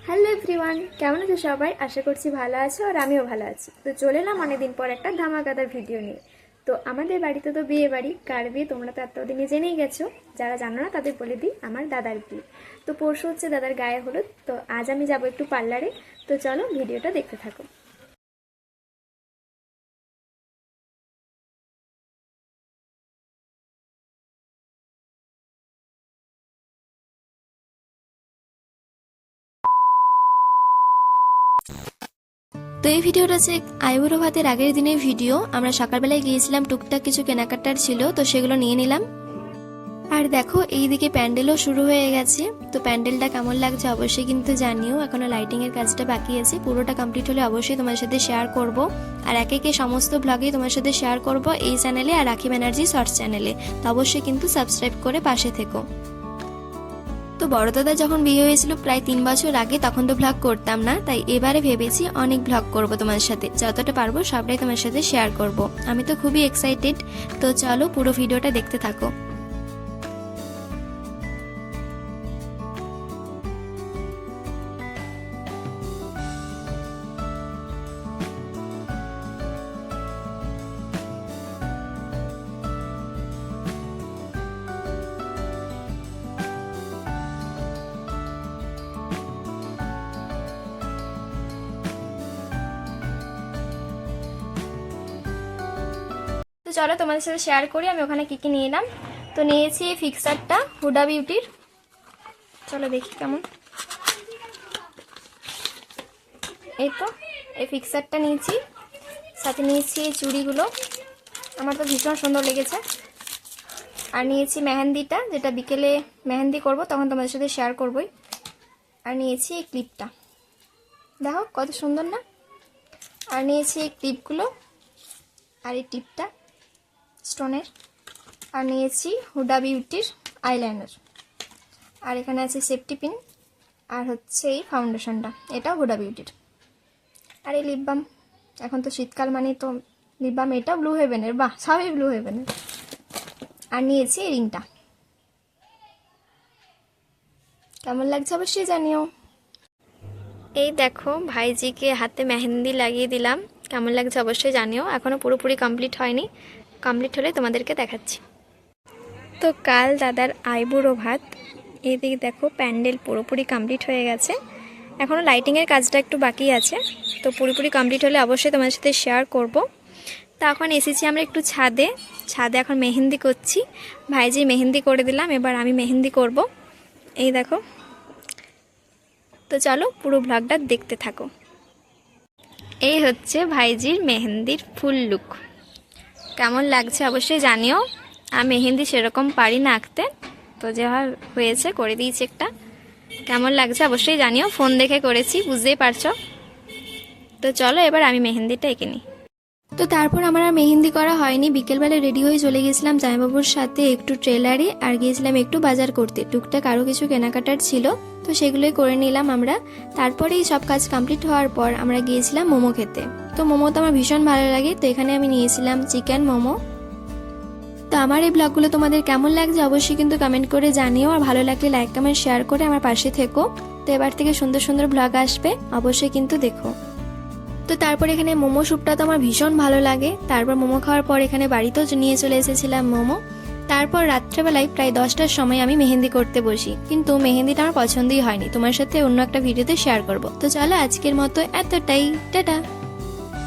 Hello everyone, কেমন আছো সবাই? আশা করছি ভালো আছো আর আমিও ভালো আছি। তো চলে এলাম অনেকদিন পর একটা ধামাকাদার ভিডিও নিয়ে। তো আমাদের বাড়িতে তো বিয়ে বাড়ি, কার বিয়ে তোমরা তো এতদিনে জেনেই গেছো। যারা জানো না তাদের বলে দিই, আমার দাদার বিয়ে। তো পরশু হচ্ছে দাদার গায়ে হলুদ। তো আজ আমি যাবো একটু পার্লারে। তো চলো ভিডিওটা দেখতে থাকো। তো এই ভিডিওটা হচ্ছে আইবুড়ো ভাতের আগের দিনের ভিডিও। আমরা সকালবেলায় গিয়েছিলাম, টুকটাক কিছু কেনাকাটার ছিল, তো সেগুলো নিয়ে নিলাম। আর দেখো এইদিকে প্যান্ডেলও শুরু হয়ে গেছে। তো প্যান্ডেলটা কেমন লাগছে অবশ্যই কিন্তু জানিও। এখনো লাইটিং এর কাজটা বাকি আছে, পুরোটা কমপ্লিট হলে অবশ্যই তোমার সাথে শেয়ার করব। আর একে একে সমস্ত ব্লগেই তোমার সাথে শেয়ার করব এই চ্যানেলে আর রাখি ব্যানার্জি শর্টস চ্যানেলে। তো অবশ্যই কিন্তু সাবস্ক্রাইব করে পাশে থেকো। তো বড় দাদা যখন বিয়ে হয়েছিল প্রায় 3 বছর আগে, তখন তো ব্লগ করতাম না, তাই এবারে ভেবেছি অনেক ব্লগ করব তোমার সাথে, যতটা পারবো সবটাই তোমার সাথে শেয়ার করব। আমি তো খুবই এক্সাইটেড। তো চলো পুরো ভিডিওটা দেখতে থাকো। তো চলো তোমাদের সাথে শেয়ার করি আমি ওখানে কি কি নিয়ে এলাম। তো নিয়েছি এই ফিক্সারটা হুডা বিউটির। চলো দেখি কেমন। এই তো এই ফিক্সারটা নিয়েছি, সাথে নিয়েছি এই চুড়িগুলো, আমার তো ভীষণ সুন্দর লেগেছে। আর নিয়েছি মেহেন্দিটা, যেটা বিকেলে মেহেন্দি করব তখন তোমাদের সাথে শেয়ার করবই। আর নিয়েছি এই ক্লিপটা, দেখো কত সুন্দর না। আর নিয়েছি এই ক্লিপগুলো আর এই টিপটা স্টোনের। আর নিয়েছি হুডা বিউটির আইলাইনার। আর এখানে আছে সেফটি পিন। আর হচ্ছে এই ফাউন্ডেশনটা, এটাও হুডা বিউটির। আর এই লিপ বাম, এখন তো শীতকাল মানে তো লিপ বাম, এটা ব্লু হেভেনের, বাহ সবই ব্লু হেভেনের। আর নিয়েছি এই রিংটা, কেমন লাগছে অবশ্যই জানিও। এই দেখো ভাইজিকে হাতে মেহেন্দি লাগিয়ে দিলাম, কেমন লাগছে অবশ্যই জানিও। এখনো পুরোপুরি কমপ্লিট হয়নি, কমপ্লিট হলে তোমাদেরকে দেখাচ্ছি। তো কাল দাদার আইবুড়ো ভাত, এইদিকে দেখো প্যান্ডেল পুরোপুরি কমপ্লিট হয়ে গেছে, এখনও লাইটিংয়ের কাজটা একটু বাকি আছে। তো পুরোপুরি কমপ্লিট হলে অবশ্যই তোমাদের সাথে শেয়ার করব। তো এখন এসেছি আমরা একটু ছাদে, ছাদে এখন মেহেন্দি করছি। ভাইজি মেহেন্দি করে দিলাম, এবার আমি মেহেন্দি করব। এই দেখো। তো চলো পুরো ব্লগটা দেখতে থাকো। এই হচ্ছে ভাইজির মেহেন্দির ফুল লুক, কেমন লাগছে অবশ্যই জানিও। আর মেহেন্দি সেরকম পারি না আঁকতে, তো যা হয়েছে করে দিয়েছি একটা। কেমন লাগছে অবশ্যই জানিও, ফোন দেখে করেছি বুঝতেই পারছো। তো চলো এবার আমি মেহেন্দিটা এঁকে নিই। তো তারপর আমার আর মেহেন্দি করা হয়নি, বিকেলবেলা রেডি হয়ে চলে গেছিলাম জামাইবাবুর সাথে একটু ট্রেলারে, আর গিয়েছিলাম একটু বাজার করতে, টুকটাক আরও কিছু কেনাকাটার ছিল, তো সেগুলোই করে নিলাম আমরা। তারপরেই সব কাজ কমপ্লিট হওয়ার পর আমরা গিয়েছিলাম মোমো খেতে। তো মোমো তো আমার ভীষণ ভালো লাগে, তো এখানে আমি নিয়েছিলাম চিকেন মোমো। তো আমার এই ব্লগগুলো তোমাদের কেমন লাগছে অবশ্যই কিন্তু কমেন্ট করে জানিও, আর ভালো লাগলে লাইক কমেন্ট শেয়ার করে আমার পাশে থেকো। তো এবার থেকে সুন্দর সুন্দর ব্লগ আসবে, অবশ্যই কিন্তু দেখো। তো তারপর এখানে মোমো স্যুপটা তো আমার ভীষণ ভালো লাগে। তারপর মোমো খাওয়ার পর এখানে বাড়িতেও নিয়ে চলে এসেছিলাম মোমো। তারপর রাত্রেবেলায় প্রায় 10টার সময় আমি মেহেন্দি করতে বসি, কিন্তু মেহেন্দিটা আমার পছন্দই হয়নি, তোমার সাথে অন্য একটা ভিডিওতে শেয়ার করব। তো চলো আজকের মতো এতটাই, টাটা।